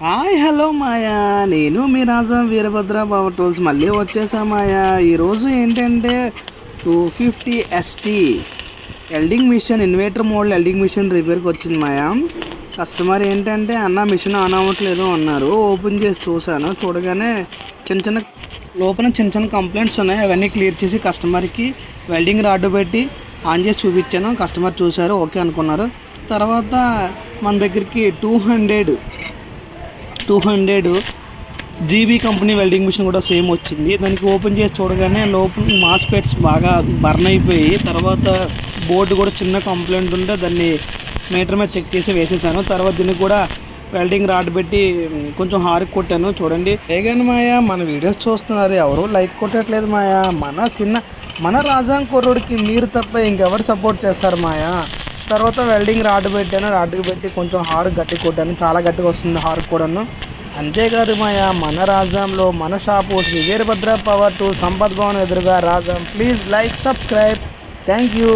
Hi hello Maya, నేను మీ Raja Veerabhadra power tools మళ్ళీ వచ్చేసా మాయా. ఈరోజు ఏంటంటే 250 ST welding machine inverter model welding machine రిపేర్కి వచ్చింది మాయా. కస్టమర్ ఏంటంటే అన్న మిషన్ ఆన్ అవ్వట్లేదు అన్నారు. ఓపెన్ చేసి చూశాను. చూడగానే లోపల చిన్న చిన్న కంప్లైంట్స్ ఉన్నాయి. అవన్నీ క్లియర్ చేసి కస్టమర్కి వెల్డింగ్ రాడ్ పెట్టి ఆన్ చేసి చూపించాను. కస్టమర్ చూశారు, ఓకే అనుకున్నారు. తర్వాత మన దగ్గరికి 200 జీబీ కంపెనీ వెల్డింగ్ మిషన్ కూడా సేమ్ వచ్చింది. దానికి ఓపెన్ చేసి చూడగానే లోపల మాస్పెట్స్ బాగా బర్న్ అయిపోయి, తర్వాత బోర్డు కూడా చిన్న కంప్లైంట్ ఉంటే దాన్ని మీటర్ మీద చెక్ చేసి వేసేసాను. తర్వాత దీనికి కూడా వెల్డింగ్ రాడ్ పెట్టి కొంచెం హార్క్ కొట్టాను. చూడండి ఏగాని మాయా, మన వీడియోస్ చూస్తున్నారు, ఎవరు లైక్ కొట్టట్లేదు మాయా. మన రాజాం కుర్రుడికి మీరు తప్ప ఇంకెవరు సపోర్ట్ చేస్తారు మాయా. తర్వాత వెల్డింగ్ రాడ్ పెట్టాను. రాడ్కి పెట్టి కొంచెం హార్క్ గట్టి కొట్టాను. చాలా గట్టిగా వస్తుంది హార్క్ కూడాను. అంతేకాదు మాయా, మన రాజాంలో మన shop Veerabhadra power tool Sampath Bhavan ఎదురుగా Rajam. Please like, subscribe. Thank you.